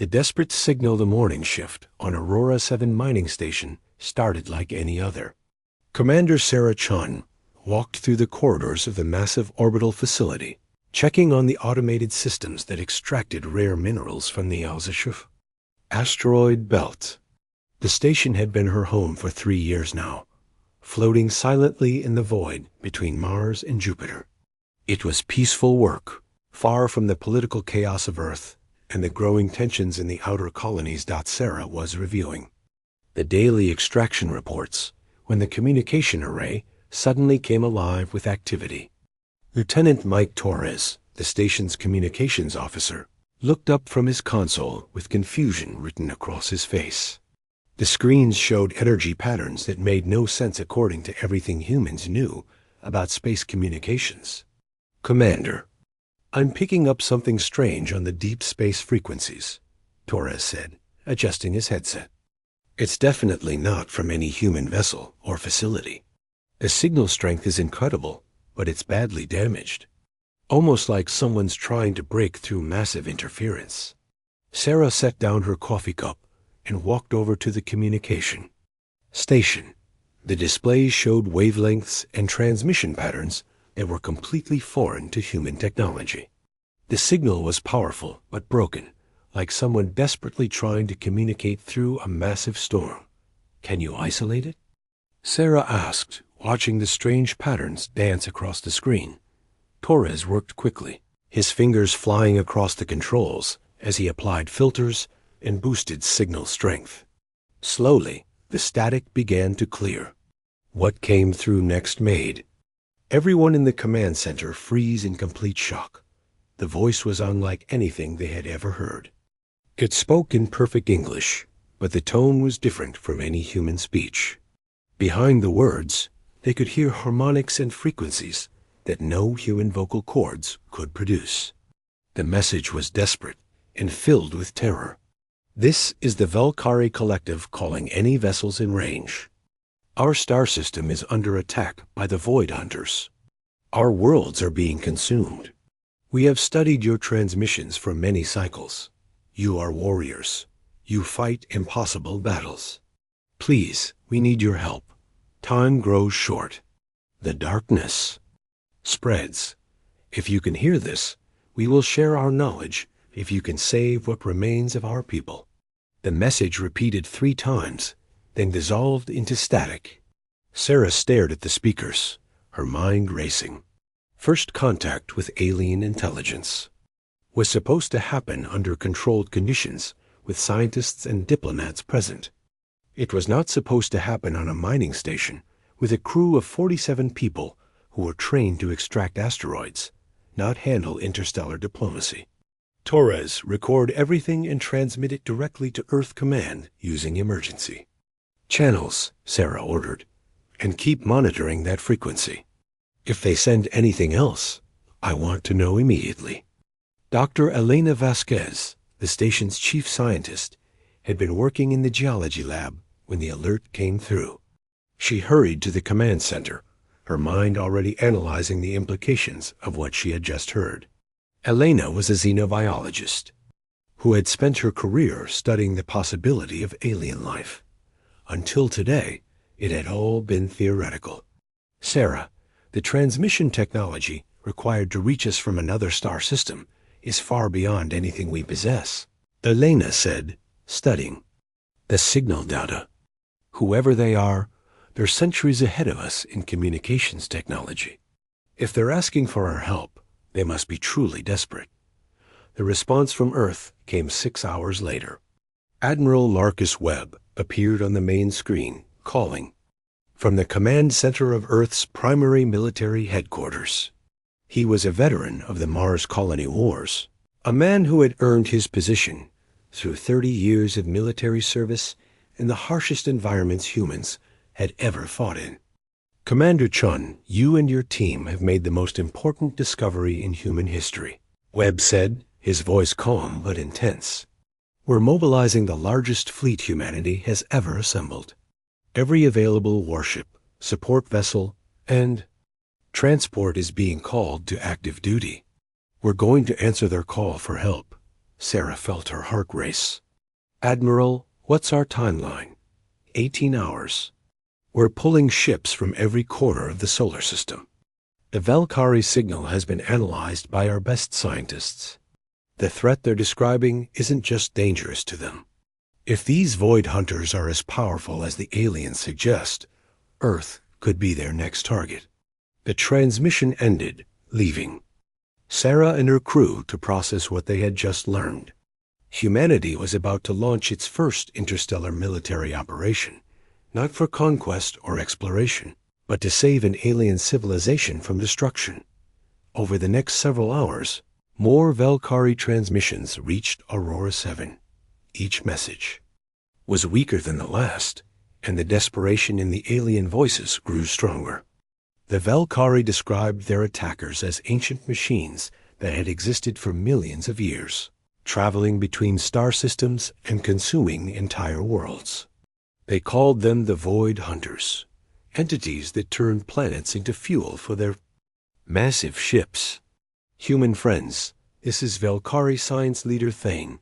The desperate signal the morning shift on Aurora 7 mining station started like any other. Commander Sarah Chun walked through the corridors of the massive orbital facility, checking on the automated systems that extracted rare minerals from the asteroid belt. The station had been her home for 3 years now, floating silently in the void between Mars and Jupiter. It was peaceful work, far from the political chaos of Earth and the growing tensions in the outer colonies. Sarah was reviewing the daily extraction reports when the communication array suddenly came alive with activity. Lieutenant Mike Torres, the station's communications officer, looked up from his console with confusion written across his face. The screens showed energy patterns that made no sense according to everything humans knew about space communications. "Commander, I'm picking up something strange on the deep space frequencies," Torres said, adjusting his headset. "It's definitely not from any human vessel or facility. The signal strength is incredible, but it's badly damaged. Almost like someone's trying to break through massive interference." Sarah set down her coffee cup and walked over to the communication station. The displays showed wavelengths and transmission patterns that were completely foreign to human technology. The signal was powerful but broken, like someone desperately trying to communicate through a massive storm. "Can you isolate it?" Sarah asked, watching the strange patterns dance across the screen. Torres worked quickly, his fingers flying across the controls as he applied filters and boosted signal strength. Slowly, the static began to clear. What came through next made everyone in the command center freeze in complete shock. The voice was unlike anything they had ever heard. It spoke in perfect English, but the tone was different from any human speech. Behind the words, they could hear harmonics and frequencies that no human vocal cords could produce. The message was desperate and filled with terror. "This is the Valkyrie Collective calling any vessels in range. Our star system is under attack by the Void Hunters. Our worlds are being consumed. We have studied your transmissions for many cycles. You are warriors. You fight impossible battles. Please, we need your help. Time grows short. The darkness spreads. If you can hear this, we will share our knowledge if you can save what remains of our people." The message repeated 3 times, then dissolved into static. Sarah stared at the speakers, her mind racing. First contact with alien intelligence was supposed to happen under controlled conditions with scientists and diplomats present. It was not supposed to happen on a mining station with a crew of 47 people who were trained to extract asteroids, not handle interstellar diplomacy. "Torres, record everything and transmit it directly to Earth Command using emergency channels," Sarah ordered, "and keep monitoring that frequency. If they send anything else, I want to know immediately." Dr. Elena Vasquez, the station's chief scientist, had been working in the geology lab when the alert came through. She hurried to the command center, her mind already analyzing the implications of what she had just heard. Elena was a xenobiologist who had spent her career studying the possibility of alien life. Until today, it had all been theoretical. "Sarah, the transmission technology required to reach us from another star system is far beyond anything we possess," Elena said, studying the signal data. "Whoever they are, they're centuries ahead of us in communications technology. If they're asking for our help, they must be truly desperate." The response from Earth came 6 hours later. Admiral Larkus Webb appeared on the main screen, calling from the command center of Earth's primary military headquarters. He was a veteran of the Mars colony wars, a man who had earned his position through 30 years of military service in the harshest environments humans had ever fought in. "Commander Chun, you and your team have made the most important discovery in human history," Webb said, his voice calm but intense. "We're mobilizing the largest fleet humanity has ever assembled. Every available warship, support vessel, and transport is being called to active duty. We're going to answer their call for help. Sarah felt her heart race. "Admiral, what's our timeline?" 18 hours. "We're pulling ships from every corner of the solar system. The Valkyrie signal has been analyzed by our best scientists. The threat they're describing isn't just dangerous to them. If these void hunters are as powerful as the aliens suggest, Earth could be their next target." The transmission ended, leaving Sarah and her crew to process what they had just learned. Humanity was about to launch its first interstellar military operation, not for conquest or exploration, but to save an alien civilization from destruction. Over the next several hours, more Valkyrie transmissions reached Aurora 7. Each message was weaker than the last, and the desperation in the alien voices grew stronger. The Valkyrie described their attackers as ancient machines that had existed for millions of years, traveling between star systems and consuming entire worlds. They called them the Void Hunters, entities that turned planets into fuel for their massive ships. "Human friends, this is Valkyrie Science Leader Thane,"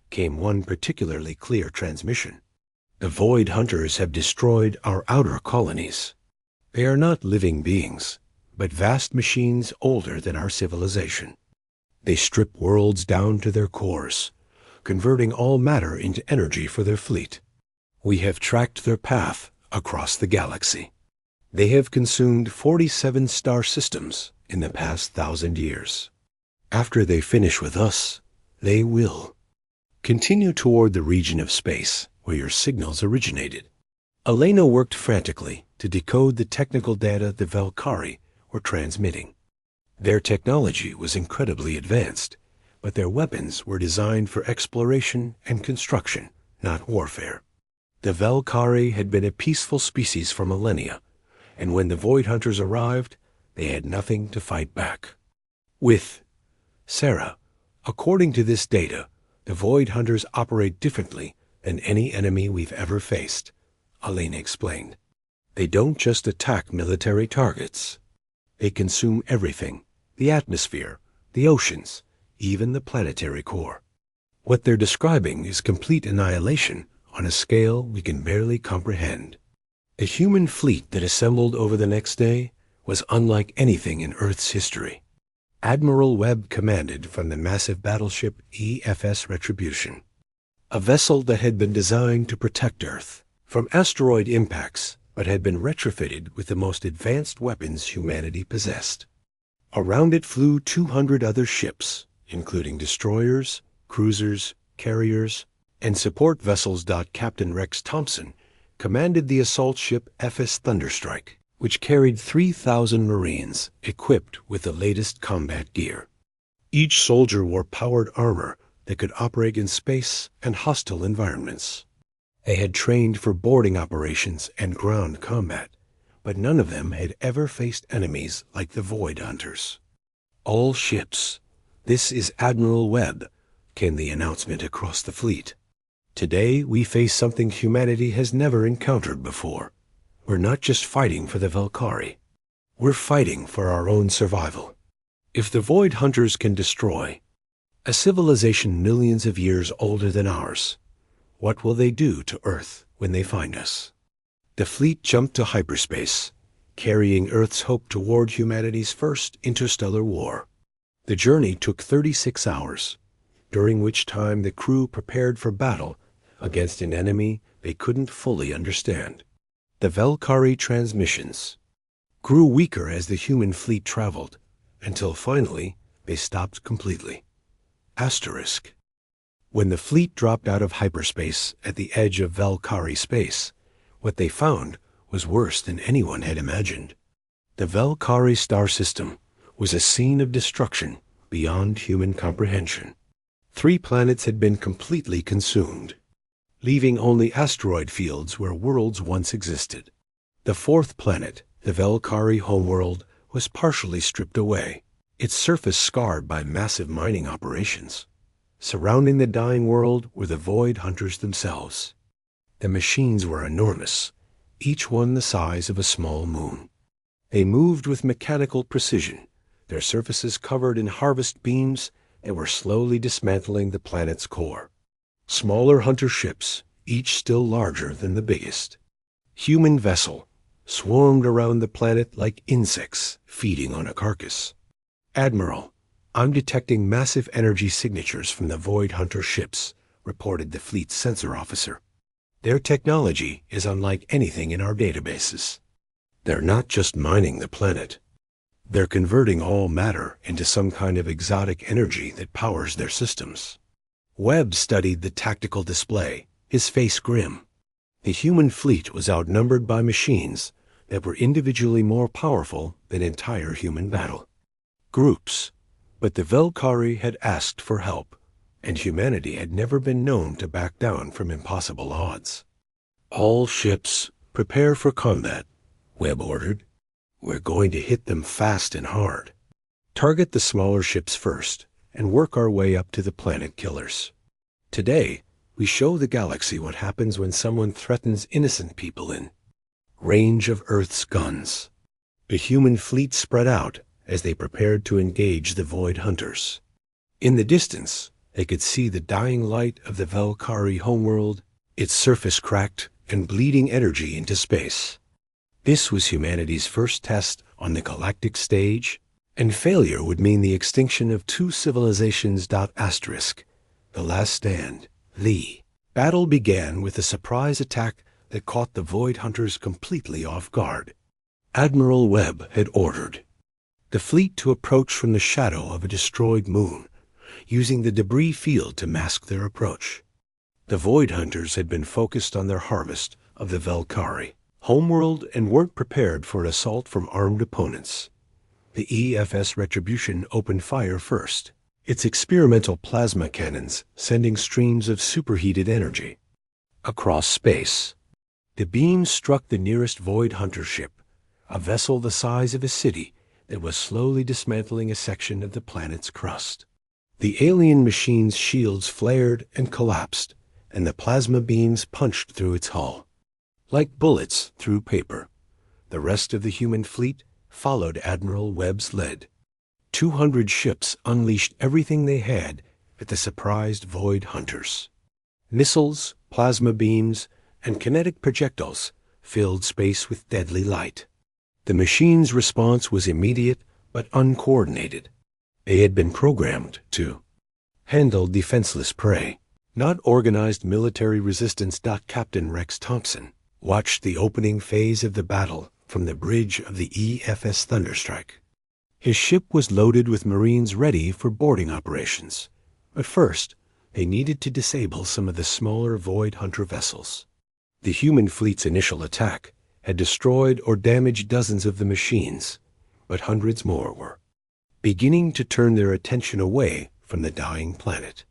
came one particularly clear transmission. "The Void Hunters have destroyed our outer colonies. They are not living beings, but vast machines older than our civilization. They strip worlds down to their cores, converting all matter into energy for their fleet. We have tracked their path across the galaxy. They have consumed 47 star systems in the past 1,000 years. After they finish with us, they will continue toward the region of space where your signals originated." Elena worked frantically to decode the technical data the Valkyrie were transmitting. Their technology was incredibly advanced, but their weapons were designed for exploration and construction, not warfare. The Valkyrie had been a peaceful species for millennia, and when the Void Hunters arrived, they had nothing to fight back with. "Sarah, according to this data, the Void Hunters operate differently than any enemy we've ever faced," Elena explained. "They don't just attack military targets. They consume everything: the atmosphere, the oceans, even the planetary core. What they're describing is complete annihilation on a scale we can barely comprehend." The human fleet that assembled over the next day was unlike anything in Earth's history. Admiral Webb commanded from the massive battleship EFS Retribution, a vessel that had been designed to protect Earth from asteroid impacts, but had been retrofitted with the most advanced weapons humanity possessed. Around it flew 200 other ships, including destroyers, cruisers, carriers, and support vessels. Captain Rex Thompson commanded the assault ship FS Thunderstrike, which carried 3,000 Marines equipped with the latest combat gear. Each soldier wore powered armor that could operate in space and hostile environments. They had trained for boarding operations and ground combat, but none of them had ever faced enemies like the Void Hunters. "All ships, this is Admiral Webb," came the announcement across the fleet. "Today we face something humanity has never encountered before. We're not just fighting for the Valkyrie. We're fighting for our own survival. If the Void Hunters can destroy a civilization millions of years older than ours, what will they do to Earth when they find us?" The fleet jumped to hyperspace, carrying Earth's hope toward humanity's first interstellar war. The journey took 36 hours, during which time the crew prepared for battle against an enemy they couldn't fully understand. The Valkyrie transmissions grew weaker as the human fleet traveled, until finally they stopped completely. Asterisk. When the fleet dropped out of hyperspace at the edge of Valkyrie space, what they found was worse than anyone had imagined. The Valkyrie star system was a scene of destruction beyond human comprehension. 3 planets had been completely consumed, leaving only asteroid fields where worlds once existed. The 4th planet, the Valkyrie homeworld, was partially stripped away, its surface scarred by massive mining operations. Surrounding the dying world were the Void Hunters themselves. The machines were enormous, each one the size of a small moon. They moved with mechanical precision, their surfaces covered in harvest beams and were slowly dismantling the planet's core. Smaller hunter ships, each still larger than the biggest. Human vessel, swarmed around the planet like insects feeding on a carcass. "Admiral, I'm detecting massive energy signatures from the Void Hunter ships," reported the fleet's sensor officer. "Their technology is unlike anything in our databases. They're not just mining the planet. They're converting all matter into some kind of exotic energy that powers their systems." Webb studied the tactical display, his face grim. The human fleet was outnumbered by machines that were individually more powerful than entire human battle groups. But the Valkyrie had asked for help, and humanity had never been known to back down from impossible odds. "All ships, prepare for combat," Webb ordered. "We're going to hit them fast and hard. Target the smaller ships first, and work our way up to the planet killers. Today, we show the galaxy what happens when someone threatens innocent people in range of Earth's guns." The human fleet spread out as they prepared to engage the Void Hunters. In the distance, they could see the dying light of the Valkyrie homeworld, its surface cracked and bleeding energy into space. This was humanity's first test on the galactic stage, and failure would mean the extinction of two civilizations. The Last Stand, Lee. Battle began with a surprise attack that caught the Void Hunters completely off guard. Admiral Webb had ordered the fleet to approach from the shadow of a destroyed moon, using the debris field to mask their approach. The Void Hunters had been focused on their harvest of the Valkyrie homeworld and weren't prepared for an assault from armed opponents. The EFS Retribution opened fire first, its experimental plasma cannons sending streams of superheated energy across space. The beams struck the nearest Void Hunter ship, a vessel the size of a city that was slowly dismantling a section of the planet's crust. The alien machine's shields flared and collapsed, and the plasma beams punched through its hull. Like bullets through paper, the rest of the human fleet followed Admiral Webb's lead. 200 ships unleashed everything they had at the surprised Void Hunters. Missiles, plasma beams, and kinetic projectiles filled space with deadly light. The machine's response was immediate but uncoordinated. They had been programmed to handle defenseless prey, not organized military resistance. Captain Rex Thompson watched the opening phase of the battle from the bridge of the EFS Thunderstrike. His ship was loaded with Marines ready for boarding operations. But first, they needed to disable some of the smaller Void Hunter vessels. The human fleet's initial attack had destroyed or damaged dozens of the machines, but hundreds more were beginning to turn their attention away from the dying planet.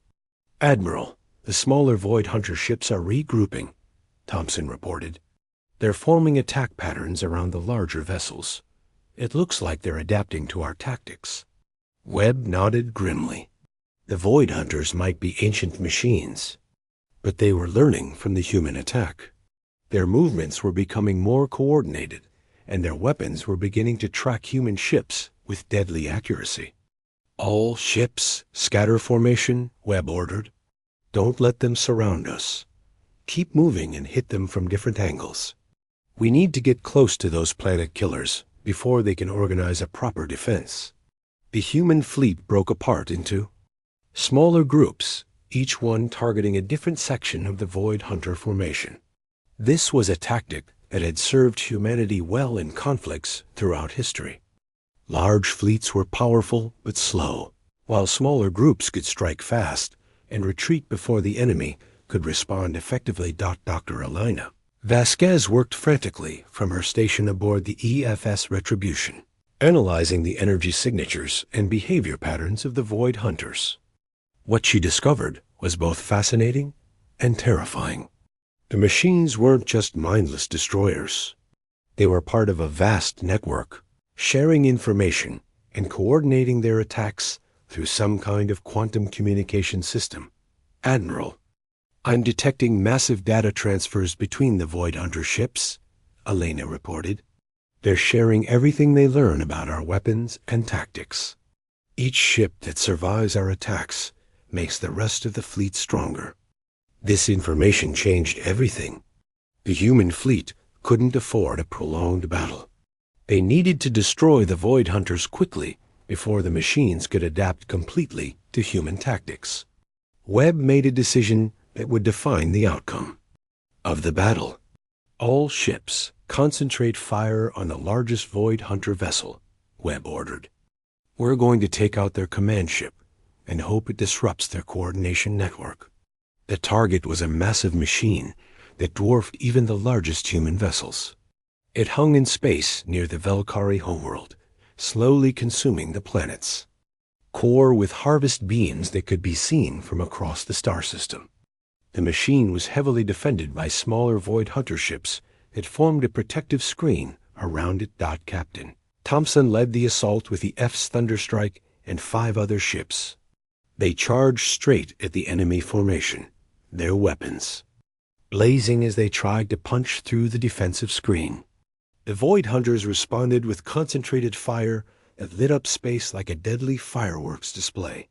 "Admiral, the smaller Void Hunter ships are regrouping," Thompson reported. "They're forming attack patterns around the larger vessels. It looks like they're adapting to our tactics." Webb nodded grimly. The Void Hunters might be ancient machines, but they were learning from the human attack. Their movements were becoming more coordinated, and their weapons were beginning to track human ships with deadly accuracy. "All ships, scatter formation," Webb ordered. "Don't let them surround us. Keep moving and hit them from different angles. We need to get close to those planet killers before they can organize a proper defense." The human fleet broke apart into smaller groups, each one targeting a different section of the Void Hunter formation. This was a tactic that had served humanity well in conflicts throughout history. Large fleets were powerful but slow, while smaller groups could strike fast and retreat before the enemy could respond effectively. Dr. Elena Vasquez worked frantically from her station aboard the EFS Retribution, analyzing the energy signatures and behavior patterns of the Void Hunters. What she discovered was both fascinating and terrifying. The machines weren't just mindless destroyers. They were part of a vast network, sharing information and coordinating their attacks through some kind of quantum communication system. "Admiral, I'm detecting massive data transfers between the Void Hunter ships," Elena reported. "They're sharing everything they learn about our weapons and tactics." Each ship that survives our attacks makes the rest of the fleet stronger. This information changed everything. The human fleet couldn't afford a prolonged battle. They needed to destroy the Void Hunters quickly before the machines could adapt completely to human tactics. Webb made a decision that would define the outcome of the battle. All ships concentrate fire on the largest Void Hunter vessel, Webb ordered. We're going to take out their command ship and hope it disrupts their coordination network. The target was a massive machine that dwarfed even the largest human vessels. It hung in space near the Valkyrie homeworld, slowly consuming the planets. Core with harvest beams that could be seen from across the star system. The machine was heavily defended by smaller Void Hunter ships that formed a protective screen around it. Captain Thompson led the assault with the F's Thunderstrike and 5 other ships. They charged straight at the enemy formation, their weapons blazing as they tried to punch through the defensive screen. The Void Hunters responded with concentrated fire that lit up space like a deadly fireworks display.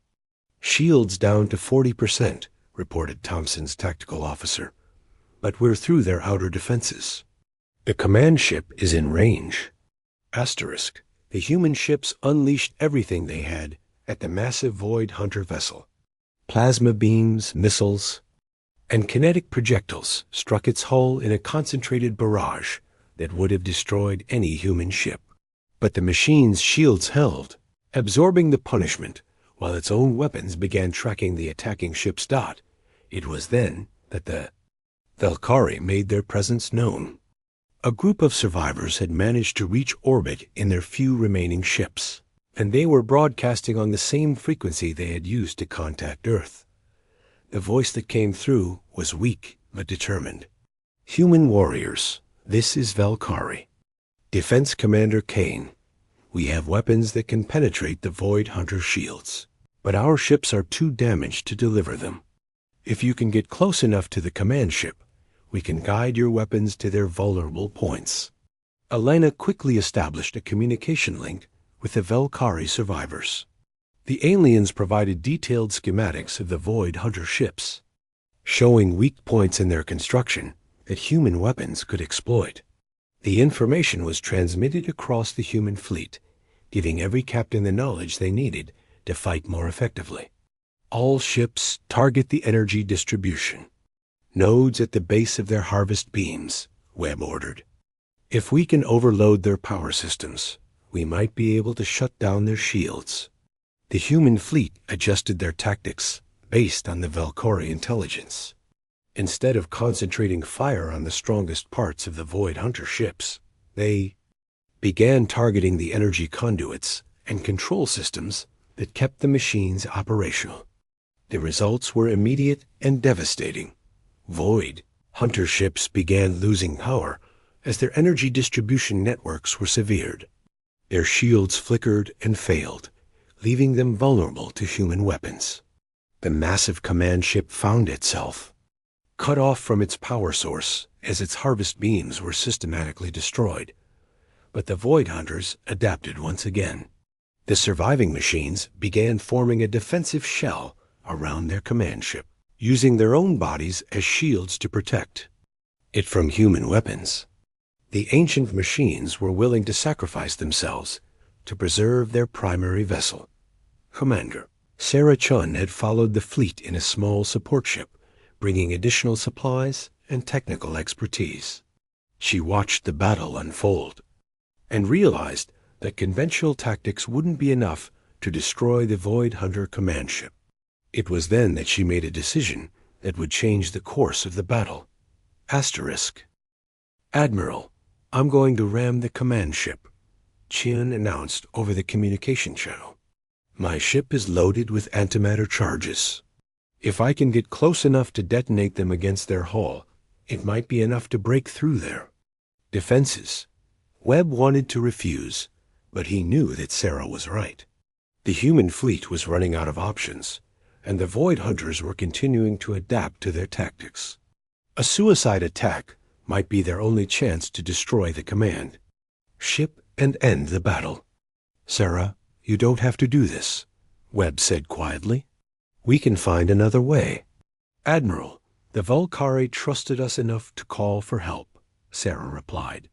Shields down to 40%, reported Thompson's tactical officer. But we're through their outer defenses. The command ship is in range. Asterisk. The human ships unleashed everything they had at the massive Void Hunter vessel. Plasma beams, missiles, and kinetic projectiles struck its hull in a concentrated barrage that would have destroyed any human ship. But the machine's shields held, absorbing the punishment, while its own weapons began tracking the attacking ship's dot. It was then that the Valkyrie made their presence known. A group of survivors had managed to reach orbit in their few remaining ships, and they were broadcasting on the same frequency they had used to contact Earth. The voice that came through was weak but determined. Human warriors, this is Valkyrie. Defense Commander Kane, we have weapons that can penetrate the Void Hunter shields, but our ships are too damaged to deliver them. If you can get close enough to the command ship, we can guide your weapons to their vulnerable points. Elena quickly established a communication link with the Valkyrie survivors. The aliens provided detailed schematics of the Void Hunter ships, showing weak points in their construction that human weapons could exploit. The information was transmitted across the human fleet, giving every captain the knowledge they needed to fight more effectively. All ships target the energy distribution. Nodes at the base of their harvest beams, Webb ordered. If we can overload their power systems, we might be able to shut down their shields. The human fleet adjusted their tactics based on the Valkyrie intelligence. Instead of concentrating fire on the strongest parts of the Void Hunter ships, they began targeting the energy conduits and control systems that kept the machines operational. The results were immediate and devastating. Void Hunter ships began losing power as their energy distribution networks were severed. Their shields flickered and failed, leaving them vulnerable to human weapons. The massive command ship found itself cut off from its power source as its harvest beams were systematically destroyed. But the Void Hunters adapted once again. The surviving machines began forming a defensive shell around their command ship, using their own bodies as shields to protect it from human weapons. The ancient machines were willing to sacrifice themselves to preserve their primary vessel. Commander Sarah Chun had followed the fleet in a small support ship, bringing additional supplies and technical expertise. She watched the battle unfold and realized that conventional tactics wouldn't be enough to destroy the Void Hunter command ship. It was then that she made a decision that would change the course of the battle. Asterisk. Admiral, I'm going to ram the command ship, Chun announced over the communication channel. My ship is loaded with antimatter charges. If I can get close enough to detonate them against their hull, it might be enough to break through their defenses. Webb wanted to refuse, but he knew that Sarah was right. The human fleet was running out of options, and the Void Hunters were continuing to adapt to their tactics. A suicide attack might be their only chance to destroy the command ship and end the battle. Sarah, you don't have to do this, Webb said quietly. "We can find another way." "Admiral, the Valkyrie trusted us enough to call for help," Sarah replied.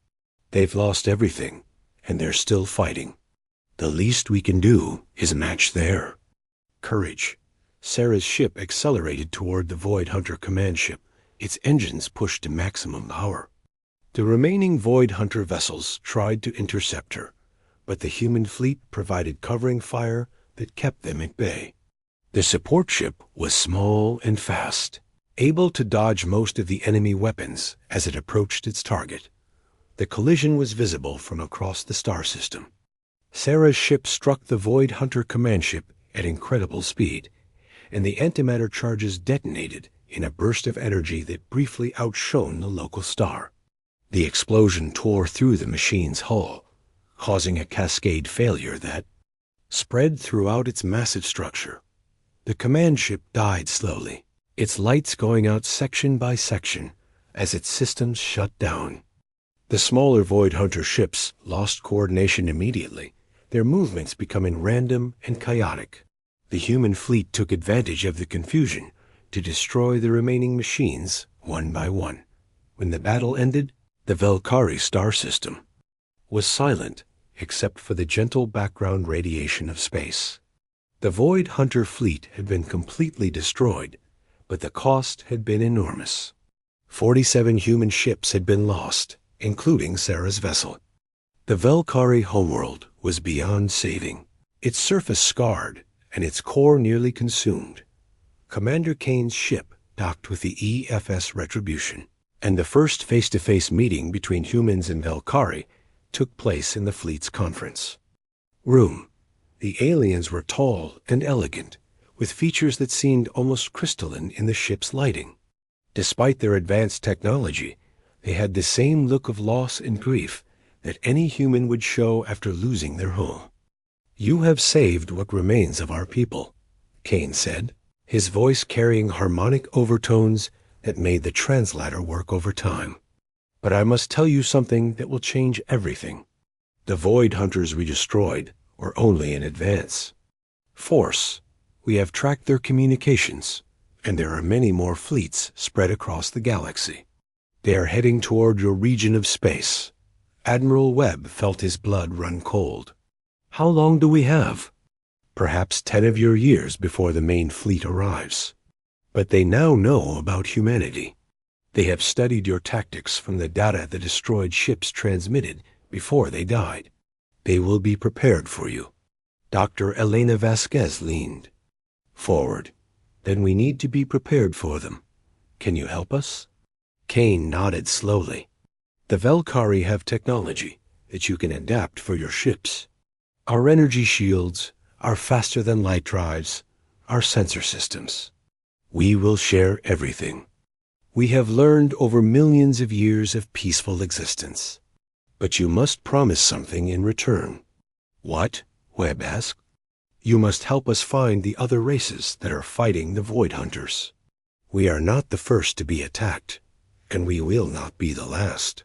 "They've lost everything, and they're still fighting. The least we can do is match their courage." Sarah's ship accelerated toward the Void Hunter command ship, its engines pushed to maximum power. The remaining Void Hunter vessels tried to intercept her, but the human fleet provided covering fire that kept them at bay. The support ship was small and fast, able to dodge most of the enemy weapons as it approached its target. The collision was visible from across the star system. Sarah's ship struck the Void Hunter command ship at incredible speed, and the antimatter charges detonated in a burst of energy that briefly outshone the local star. The explosion tore through the machine's hull, causing a cascade failure that spread throughout its massive structure. The command ship died slowly, its lights going out section by section as its systems shut down. The smaller Void Hunter ships lost coordination immediately, their movements becoming random and chaotic. The human fleet took advantage of the confusion to destroy the remaining machines one by one. When the battle ended, the Valkyrie star system was silent except for the gentle background radiation of space. The Void Hunter fleet had been completely destroyed, but the cost had been enormous. 47 human ships had been lost, including Sarah's vessel. The Valkyrie homeworld was beyond saving, its surface scarred and its core nearly consumed. Commander Kane's ship docked with the EFS Retribution, and the first face-to-face meeting between humans and Valkyrie took place in the fleet's conference room. The aliens were tall and elegant, with features that seemed almost crystalline in the ship's lighting. Despite their advanced technology, they had the same look of loss and grief that any human would show after losing their home. "You have saved what remains of our people," Kane said, his voice carrying harmonic overtones that made the translator work overtime. "But I must tell you something that will change everything. The Void Hunters we destroyed were only in advance force. We have tracked their communications, and there are many more fleets spread across the galaxy. They are heading toward your region of space." Admiral Webb felt his blood run cold. "How long do we have?" "Perhaps 10 of your years before the main fleet arrives. But they now know about humanity. They have studied your tactics from the data the destroyed ships transmitted before they died. They will be prepared for you." Dr. Elena Vasquez leaned forward. "Then we need to be prepared for them. Can you help us?" Kane nodded slowly. "The Valkyrie have technology that you can adapt for your ships. Our energy shields, our faster-than-light drives, our sensor systems. We will share everything. We have learned over millions of years of peaceful existence. But you must promise something in return." "What?" Webb asked. "You must help us find the other races that are fighting the Void Hunters. We are not the first to be attacked, and we will not be the last.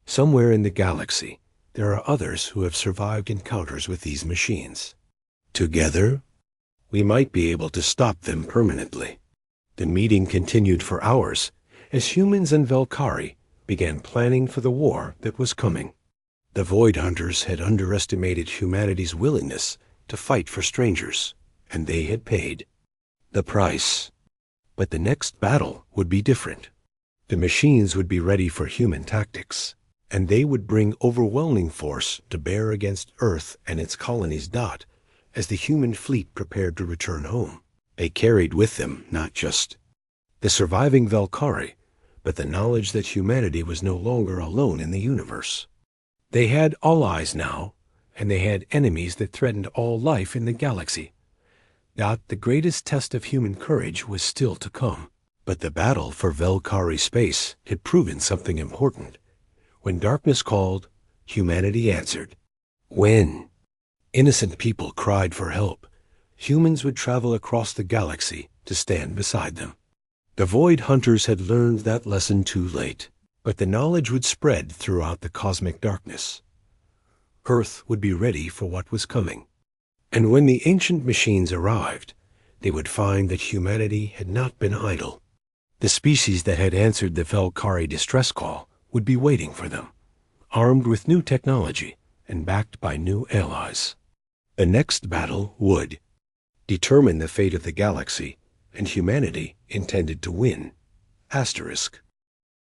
Somewhere in the galaxy, there are others who have survived encounters with these machines. Together, we might be able to stop them permanently." The meeting continued for hours as humans and Valkyrie began planning for the war that was coming. The Void Hunters had underestimated humanity's willingness to fight for strangers, and they had paid the price. But the next battle would be different. The machines would be ready for human tactics, and they would bring overwhelming force to bear against Earth and its colonies. As the human fleet prepared to return home, they carried with them not just the surviving Valkyrie, but the knowledge that humanity was no longer alone in the universe. They had allies now, and they had enemies that threatened all life in the galaxy. The greatest test of human courage was still to come. But the battle for Valkyrie space had proven something important. When darkness called, humanity answered. When innocent people cried for help, humans would travel across the galaxy to stand beside them. The Void Hunters had learned that lesson too late, but the knowledge would spread throughout the cosmic darkness. Earth would be ready for what was coming. And when the ancient machines arrived, they would find that humanity had not been idle. The species that had answered the Velkari distress call would be waiting for them, armed with new technology and backed by new allies. The next battle would determine the fate of the galaxy, and humanity intended to win. Asterisk.